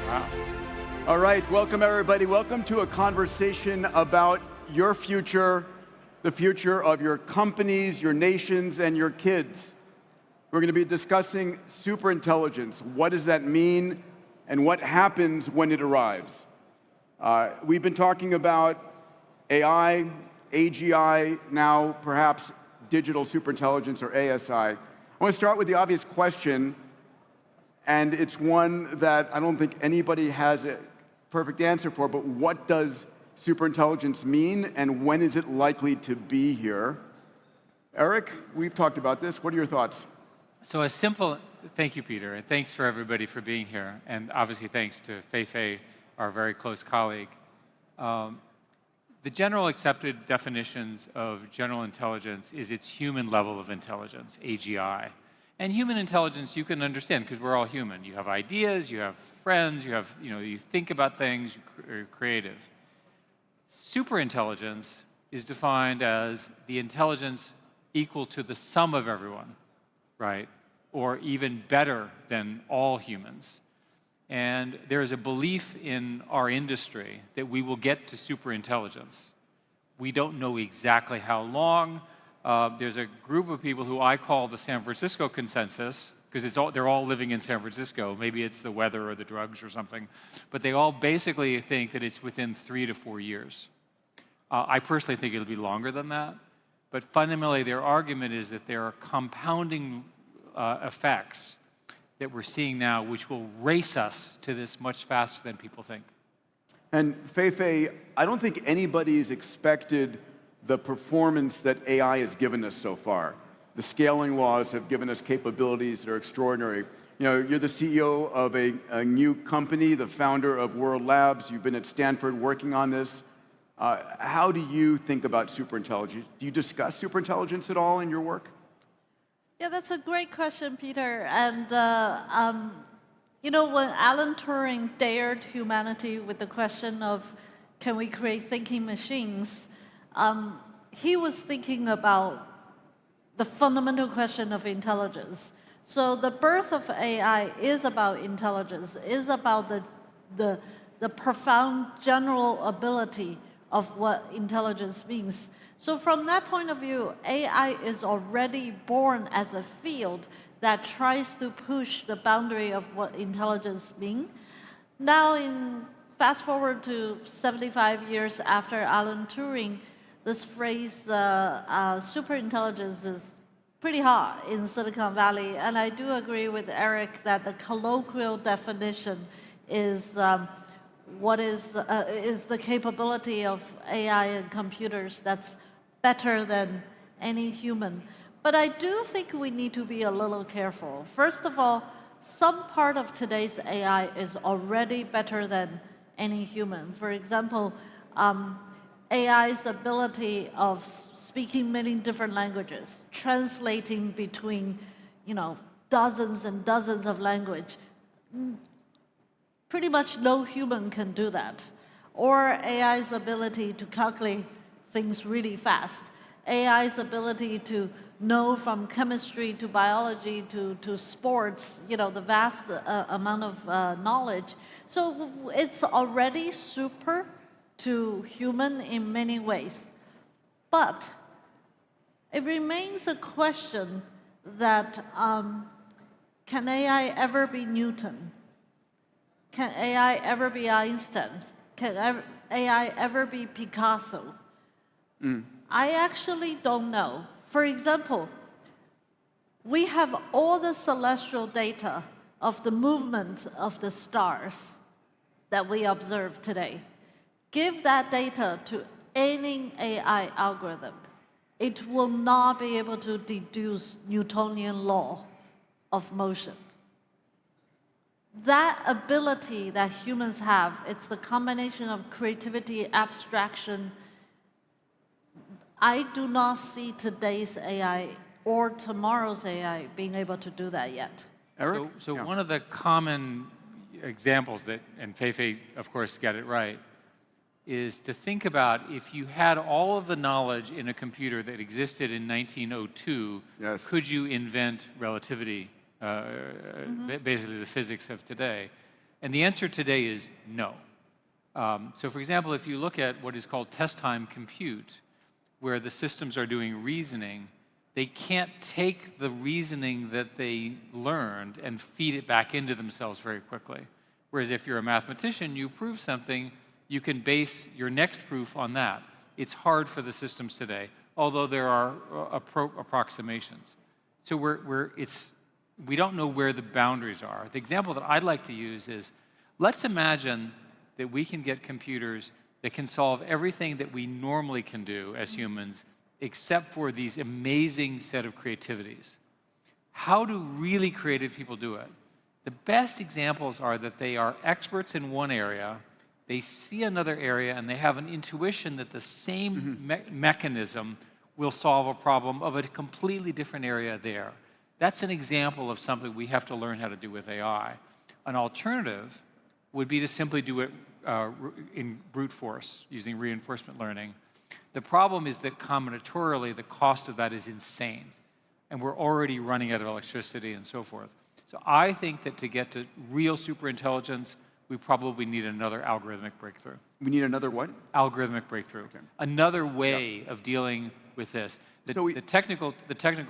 Wow. All right, welcome everybody. Welcome to a conversation about your future, the future of your companies, your nations, and your kids. We're going to be discussing superintelligence. What does that mean, and what happens when it arrives? We've been talking about AI, AGI, now perhaps digital superintelligence or ASI. I want to start with the obvious question, and it's one that I don't think anybody has a perfect answer for, but what does superintelligence mean, and when is it likely to be here? Eric, we've talked about this. What are your thoughts? So thank you, Peter, and thanks for everybody for being here, and obviously thanks to Fei-Fei, our very close colleague. The general accepted definitions of general intelligence is its human level of intelligence, AGI. And human intelligence you can understand because we're all human. You have ideas, you have friends, you think about things, you're creative. Superintelligence is defined as the intelligence equal to the sum of everyone, right? Or even better than all humans. And there is a belief in our industry that we will get to superintelligence. We don't know exactly how long. There's a group of people who I call the San Francisco consensus, because they're all living in San Francisco. Maybe it's the weather or the drugs or something. But they all basically think that it's within 3 to 4 years. I personally think it'll be longer than that. But fundamentally, their argument is that there are compounding effects that we're seeing now, which will race us to this much faster than people think. And Fei-Fei, I don't think anybody's expected the performance that AI has given us so far. The scaling laws have given us capabilities that are extraordinary. You know, you're the CEO of a new company, the founder of World Labs. You've been at Stanford working on this. How do you think about superintelligence? Do you discuss superintelligence at all in your work? Yeah, that's a great question, Peter. And you know, when Alan Turing dared humanity with the question of, can we create thinking machines? He was thinking about the fundamental question of intelligence. So the birth of AI is about intelligence, is about the profound general ability of what intelligence means. So from that point of view, AI is already born as a field that tries to push the boundary of what intelligence means. Now, fast forward to 75 years after Alan Turing, this phrase, superintelligence, is pretty hot in Silicon Valley. And I do agree with Eric that the colloquial definition is what is the capability of AI and computers that's better than any human. But I do think we need to be a little careful. First of all, some part of today's AI is already better than any human. For example, AI's ability of speaking many different languages, translating between, dozens and dozens of languages. Pretty much no human can do that. Or AI's ability to calculate things really fast. AI's ability to know from chemistry to biology to sports, the vast amount of knowledge. So it's already super to human in many ways. But it remains a question that can AI ever be Newton? Can AI ever be Einstein? Can AI ever be Picasso? I actually don't know. For example, we have all the celestial data of the movement of the stars that we observe today. Give that data to any AI algorithm. It will not be able to deduce Newtonian law of motion. That ability that humans have, it's the combination of creativity, abstraction. I do not see today's AI or tomorrow's AI being able to do that yet. Eric? So one of the common examples that, and Fei-Fei, of course, got it right, is to think about if you had all of the knowledge in a computer that existed in 1902, yes, could you invent relativity, basically the physics of today? And the answer today is no. So for example, if you look at what is called test time compute, where the systems are doing reasoning, they can't take the reasoning that they learned and feed it back into themselves very quickly. Whereas if you're a mathematician, you prove something, you can base your next proof on that. It's hard for the systems today, although there are approximations. So we don't know where the boundaries are. The example that I'd like to use is, let's imagine that we can get computers that can solve everything that we normally can do as humans, except for these amazing set of creativities. How do really creative people do it? The best examples are that they are experts in one area, they see another area, and they have an intuition that the same mechanism will solve a problem of a completely different area there. That's an example of something we have to learn how to do with AI. An alternative would be to simply do it in brute force, using reinforcement learning. The problem is that combinatorially, the cost of that is insane. And we're already running out of electricity and so forth. So I think that to get to real superintelligence, we probably need another algorithmic breakthrough. We need another what? Algorithmic breakthrough. Okay. Another way of dealing with this. The technical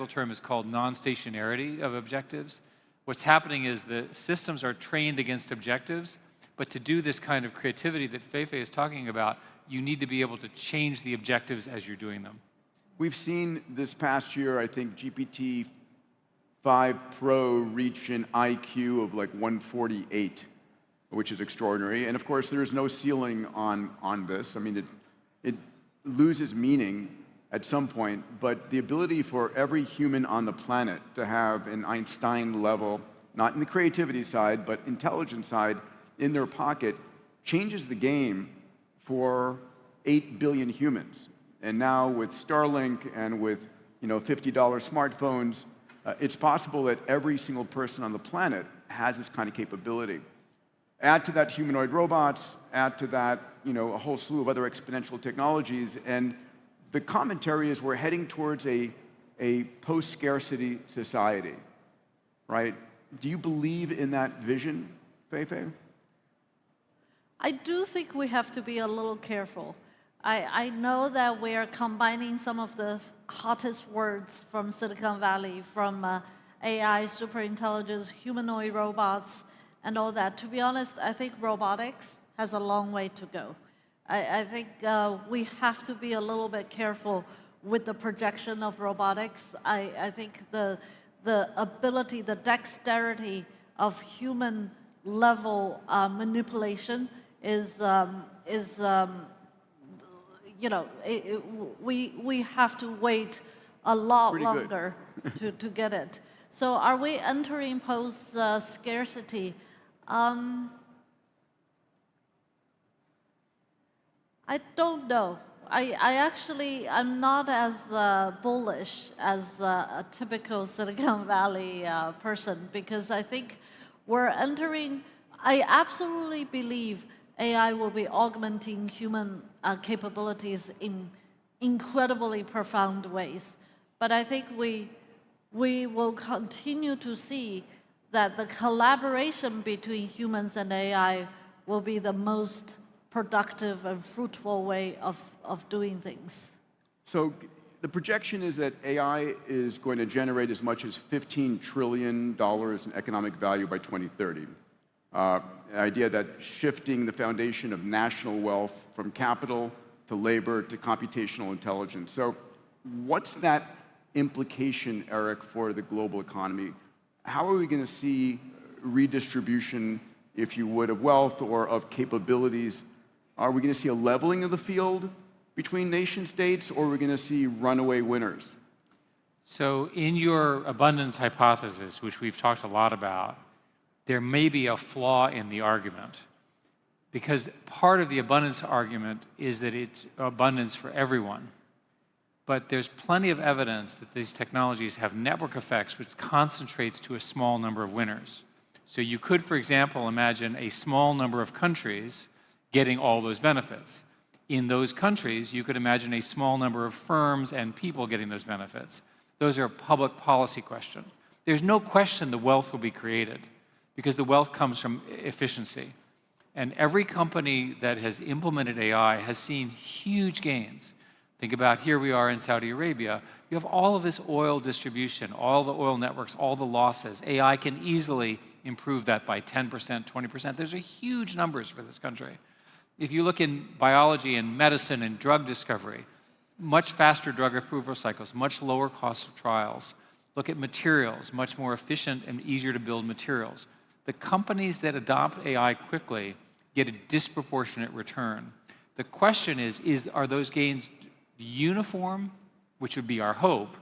term is called non-stationarity of objectives. What's happening is the systems are trained against objectives, but to do this kind of creativity that Fei-Fei is talking about, you need to be able to change the objectives as you're doing them. We've seen this past year, I think, GPT-5 Pro reach an IQ of like 148, which is extraordinary. And of course, there is no ceiling on this. I mean, it loses meaning at some point, but the ability for every human on the planet to have an Einstein level, not in the creativity side, but intelligence side, in their pocket, changes the game for 8 billion humans. And now with Starlink and with $50 smartphones, it's possible that every single person on the planet has this kind of capability. Add to that humanoid robots, add to that a whole slew of other exponential technologies, and the commentary is we're heading towards a post-scarcity society, right? Do you believe in that vision, Fei-Fei? I do think we have to be a little careful. I know that we are combining some of the hottest words from Silicon Valley, from AI, superintelligence, humanoid robots, and all that. To be honest, I think robotics has a long way to go. I think we have to be a little bit careful with the projection of robotics. I think the ability, the dexterity of human level manipulation we have to wait a lot longer to get it. So are we entering post-scarcity? I don't know. I'm not as bullish as a typical Silicon Valley person, because I think we're entering, I absolutely believe AI will be augmenting human capabilities in incredibly profound ways. But I think we will continue to see that the collaboration between humans and AI will be the most productive and fruitful way of doing things. So the projection is that AI is going to generate as much as $15 trillion in economic value by 2030. The idea that shifting the foundation of national wealth from capital to labor to computational intelligence. So what's that implication, Eric, for the global economy? How are we going to see redistribution, if you would, of wealth or of capabilities? Are we going to see a leveling of the field between nation states, or are we going to see runaway winners? So in your abundance hypothesis, which we've talked a lot about, there may be a flaw in the argument, because part of the abundance argument is that it's abundance for everyone. But there's plenty of evidence that these technologies have network effects which concentrates to a small number of winners. So you could, for example, imagine a small number of countries getting all those benefits. In those countries, you could imagine a small number of firms and people getting those benefits. Those are public policy questions. There's no question the wealth will be created. because the wealth comes from efficiency. And every company that has implemented AI has seen huge gains. Think about here we are in Saudi Arabia. You have all of this oil distribution, all the oil networks, all the losses. AI can easily improve that by 10%, 20%. Those are huge numbers for this country. If you look in biology and medicine and drug discovery, much faster drug approval cycles, much lower cost of trials. Look at materials, much more efficient and easier to build materials. The companies that adopt AI quickly get a disproportionate return. The question is are those gains uniform, which would be our hope,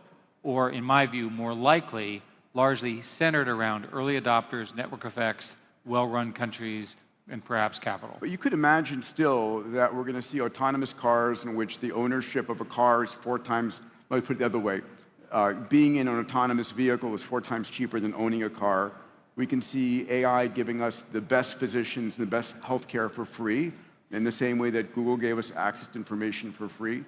or in my view, more likely, largely centered around early adopters, network effects, well-run countries, and perhaps capital. But you could imagine still that we're going to see autonomous cars in which the ownership of a car is 4 times, let me put it the other way, being in an autonomous vehicle is 4 times cheaper than owning a car. We can see AI giving us the best physicians, the best healthcare for free, in the same way that Google gave us access to information for free.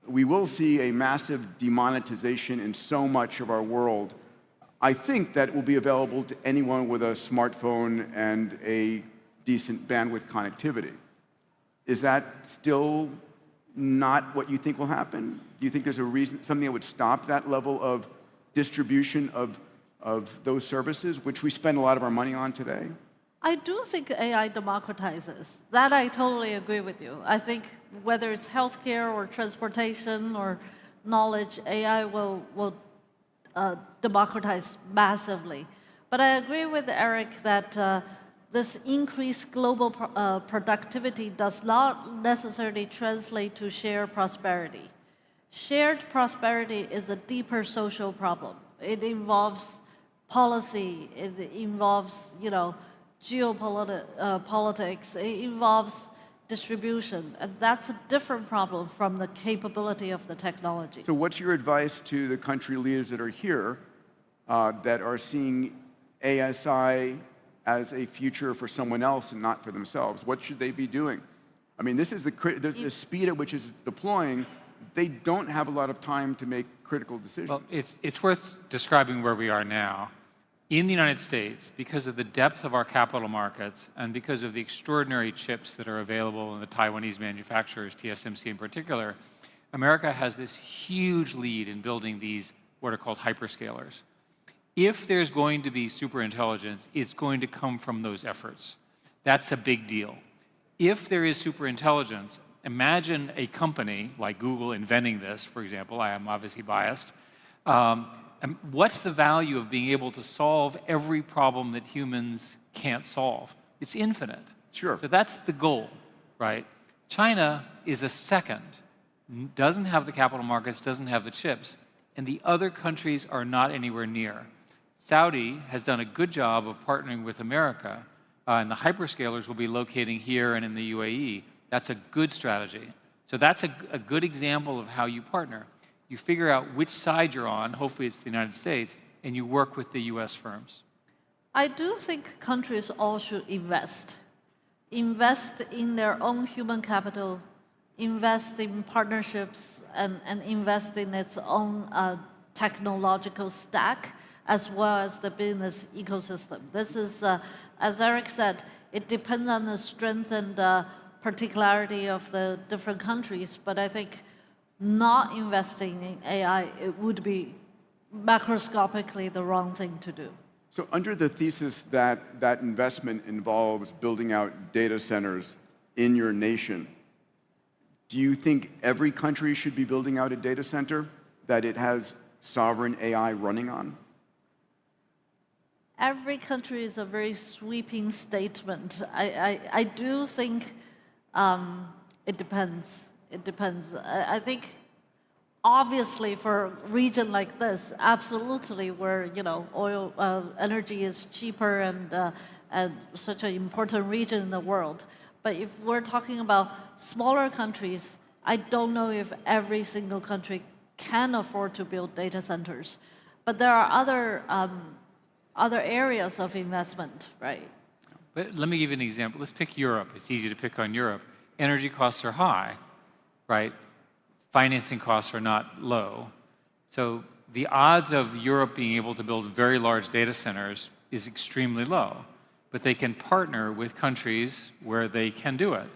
We will see a massive demonetization in so much of our world. I think that it will be available to anyone with a smartphone and a decent bandwidth connectivity. Is that still not what you think will happen? Do you think there's a reason, something that would stop that level of distribution of those services, which we spend a lot of our money on today? I do think AI democratizes. That I totally agree with you. I think whether it's healthcare or transportation or knowledge, AI will democratize massively. But I agree with Eric that this increased global productivity does not necessarily translate to shared prosperity. Shared prosperity is a deeper social problem. It involves policy. It involves, geopolitics, it involves distribution, and that's a different problem from the capability of the technology. So what's your advice to the country leaders that are here that are seeing ASI as a future for someone else and not for themselves? What should they be doing? I mean, this is the speed at which it's deploying. They don't have a lot of time to make critical decisions. Well, it's worth describing where we are now. In the United States, because of the depth of our capital markets and because of the extraordinary chips that are available in the Taiwanese manufacturers, TSMC in particular, America has this huge lead in building these what are called hyperscalers. If there's going to be superintelligence, it's going to come from those efforts. That's a big deal. If there is superintelligence, imagine a company like Google inventing this, for example. I am obviously biased. And what's the value of being able to solve every problem that humans can't solve? It's infinite. Sure. So that's the goal, right? China is a second, doesn't have the capital markets, doesn't have the chips, and the other countries are not anywhere near. Saudi has done a good job of partnering with America, and the hyperscalers will be locating here and in the UAE. That's a good strategy. So that's a good example of how you partner. You figure out which side you're on, hopefully it's the United States, and you work with the US firms. I do think countries all should invest. Invest in their own human capital, invest in partnerships, and invest in its own technological stack, as well as the business ecosystem. This is, as Eric said, it depends on the strength and particularity of the different countries, but I think not investing in AI, it would be macroscopically the wrong thing to do. So under the thesis that that investment involves building out data centers in your nation, do you think every country should be building out a data center that it has sovereign AI running on? Every country is a very sweeping statement. I do think it depends. It depends. I think, obviously, for a region like this, absolutely, where oil energy is cheaper and such an important region in the world. But if we're talking about smaller countries, I don't know if every single country can afford to build data centers. But there are other areas of investment, right? But let me give you an example. Let's pick Europe. It's easy to pick on Europe. Energy costs are high, right? Financing costs are not low. So the odds of Europe being able to build very large data centers is extremely low. but they can partner with countries where they can do it.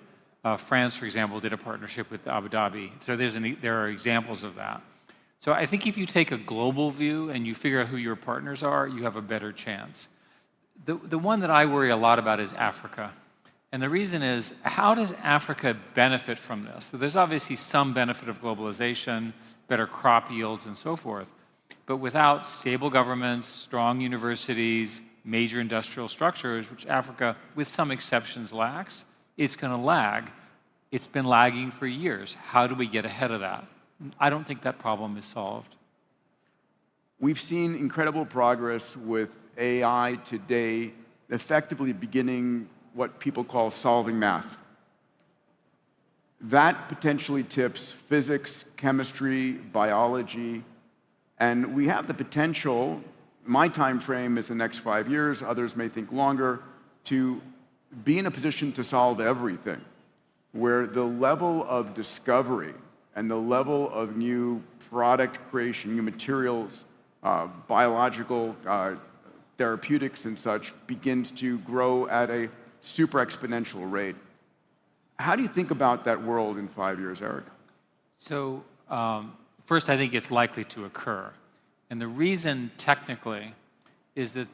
France, for example, did a partnership with Abu Dhabi. So there are examples of that. So I think if you take a global view and you figure out who your partners are, you have a better chance. The one that I worry a lot about is Africa. And the reason is, how does Africa benefit from this? So there's obviously some benefit of globalization, better crop yields, and so forth. But without stable governments, strong universities, major industrial structures, which Africa, with some exceptions, lacks, it's going to lag. It's been lagging for years. How do we get ahead of that? I don't think that problem is solved. We've seen incredible progress with AI today, effectively beginning what people call solving math. That potentially tips physics, chemistry, biology, and we have the potential, my time frame is the next 5 years, others may think longer, to be in a position to solve everything, where the level of discovery and the level of new product creation, new materials, biological therapeutics and such begins to grow at a super exponential rate. How do you think about that world in 5 years, Eric? So first, I think it's likely to occur. And the reason technically is that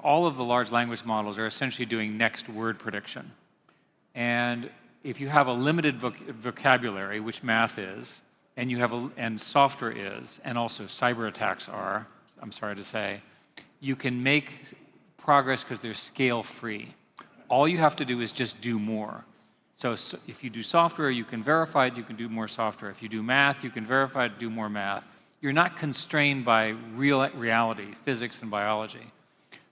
all of the large language models are essentially doing next word prediction. And if you have a limited vocabulary, which math is, and software is, and also cyber attacks are, I'm sorry to say, you can make progress because they're scale free. All you have to do is just do more. So if you do software, you can verify it, you can do more software. If you do math, you can verify it, do more math. You're not constrained by reality, physics and biology.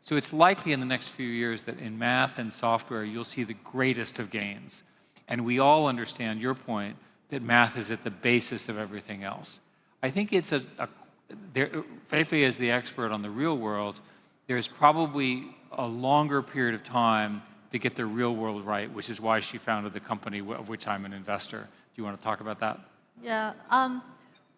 So it's likely in the next few years that in math and software, you'll see the greatest of gains. And we all understand your point that math is at the basis of everything else. I think it's Fei-Fei is the expert on the real world. There's probably a longer period of time to get the real world right, which is why she founded the company of which I'm an investor. Do you want to talk about that? Yeah.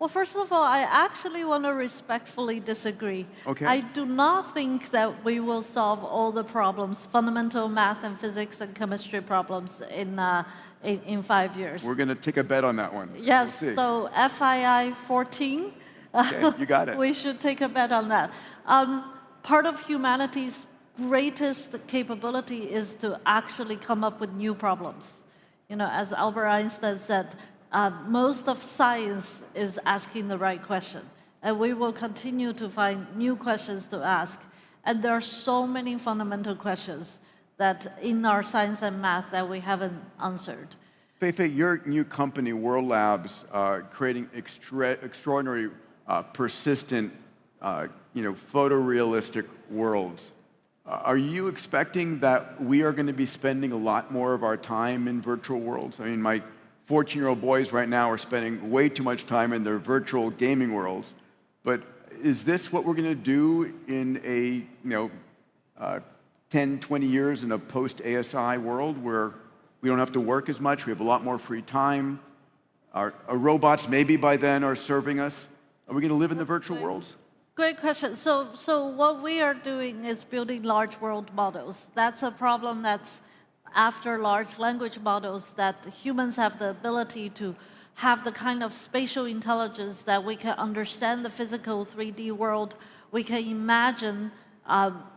Well, first of all, I actually want to respectfully disagree. Okay. I do not think that we will solve all the problems, fundamental math and physics and chemistry problems in 5 years. We're going to take a bet on that one. Yes, We'll see. so FII 14. Okay, you got it. We should take a bet on that. Part of humanity's greatest capability is to actually come up with new problems. You know, as Albert Einstein said, most of science is asking the right question. And we will continue to find new questions to ask. And there are so many fundamental questions that in our science and math that we haven't answered. Fei-Fei, your new company, World Labs, creating extraordinary, persistent, photorealistic worlds. Are you expecting that we are going to be spending a lot more of our time in virtual worlds? I mean, my 14-year-old boys right now are spending way too much time in their virtual gaming worlds. But is this what we're going to do in a 10, 20 years in a post-ASI world where we don't have to work as much, we have a lot more free time? Our robots maybe by then are serving us? Are we going to live in the virtual worlds? Great question. So what we are doing is building large world models. That's a problem that's after large language models, that humans have the ability to have the kind of spatial intelligence that we can understand the physical 3D world. We can imagine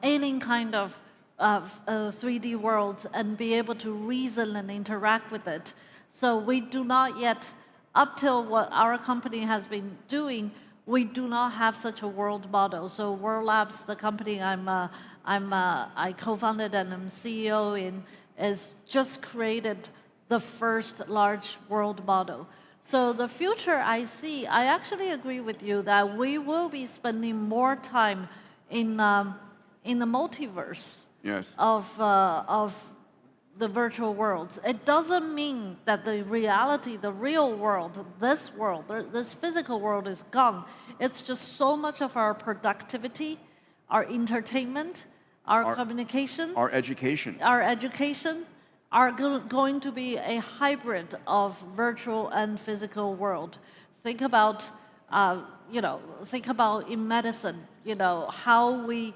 any kind of 3D worlds and be able to reason and interact with it. So we do not yet, up till what our company has been doing, we do not have such a world model. So World Labs, the company I co-founded and I'm CEO in, is just created the first large world model. So the future I see, I actually agree with you that we will be spending more time in the multiverse. Yes. Of the virtual worlds. It doesn't mean that the reality, the real world, this physical world is gone. It's just so much of our productivity, our entertainment, our communication, our education are going to be a hybrid of virtual and physical world. Think about, think about in medicine, how we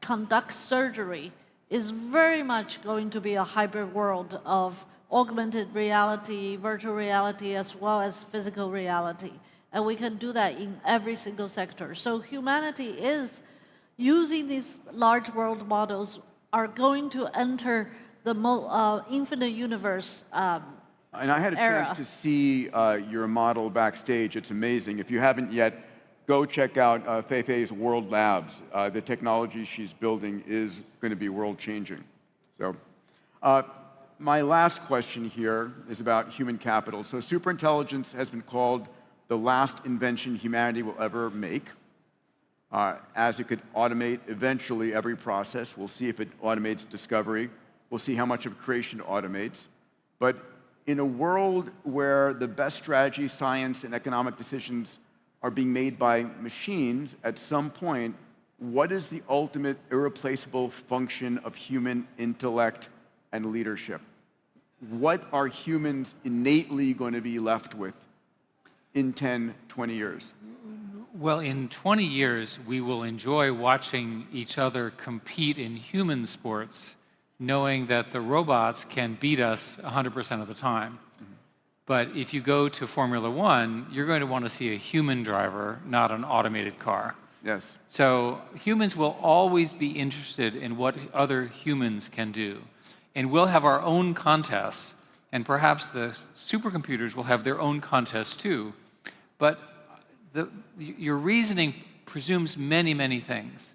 conduct surgery is very much going to be a hybrid world of augmented reality, virtual reality, as well as physical reality. And we can do that in every single sector. So humanity is using these large world models are going to enter the infinite universe And I had a era. chance to see your model backstage. It's amazing. If you haven't yet, go check out Fei-Fei's World Labs. The technology she's building is going to be world-changing. So, my last question here is about human capital. So superintelligence has been called the last invention humanity will ever make, as it could automate eventually every process. We'll see if it automates discovery. We'll see how much of creation it automates. But in a world where the best strategy, science, and economic decisions are being made by machines, at some point, what is the ultimate irreplaceable function of human intellect and leadership? What are humans innately going to be left with in 10, 20 years? Well, in 20 years, we will enjoy watching each other compete in human sports, knowing that the robots can beat us 100% of the time. But if you go to Formula One, you're going to want to see a human driver, not an automated car. Yes. So humans will always be interested in what other humans can do. And we'll have our own contests, and perhaps the supercomputers will have their own contests too. But your reasoning presumes many, many things.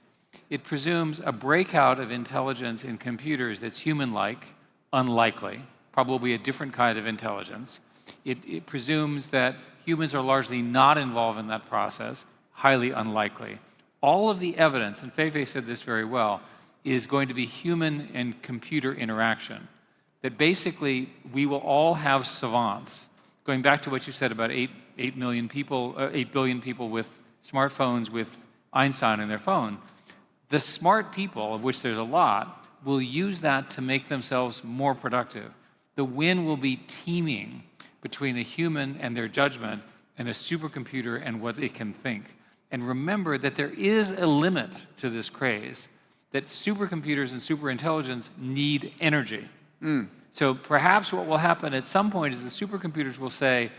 It presumes a breakout of intelligence in computers that's human-like, unlikely, probably a different kind of intelligence. It presumes that humans are largely not involved in that process, highly unlikely. All of the evidence, and Fei-Fei said this very well, is going to be human and computer interaction. That basically we will all have savants. Going back to what you said about 8 billion people with smartphones with Einstein in their phone, the smart people, of which there's a lot, will use that to make themselves more productive. The win will be teaming between a human and their judgment and a supercomputer and what it can think. And remember that there is a limit to this craze, that supercomputers and superintelligence need energy. So perhaps what will happen at some point is the supercomputers will say,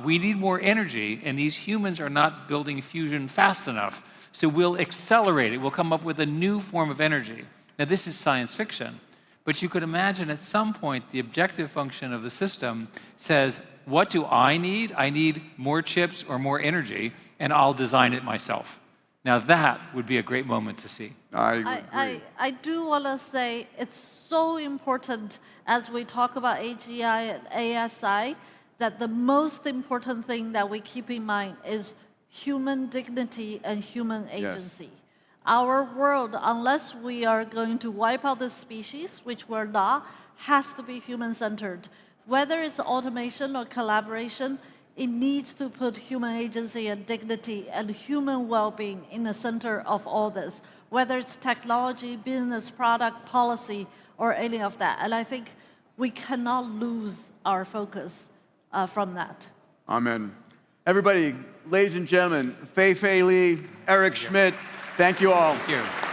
we need more energy, and these humans are not building fusion fast enough, so we'll accelerate it. We'll come up with a new form of energy. Now, this is science fiction, but you could imagine at some point the objective function of the system says, what do I need? I need more chips or more energy, and I'll design it myself. Now, that would be a great moment to see. I do want to say it's so important as we talk about AGI and ASI that the most important thing that we keep in mind is human dignity and human agency. Yes. Our world, unless we are going to wipe out the species, which we're not, has to be human-centered. Whether it's automation or collaboration, it needs to put human agency and dignity and human well-being in the center of all this, whether it's technology, business, product, policy, or any of that. And I think we cannot lose our focus from that. Amen. Everybody, ladies and gentlemen, Fei-Fei Li, Eric Schmidt, thank you all. Thank you.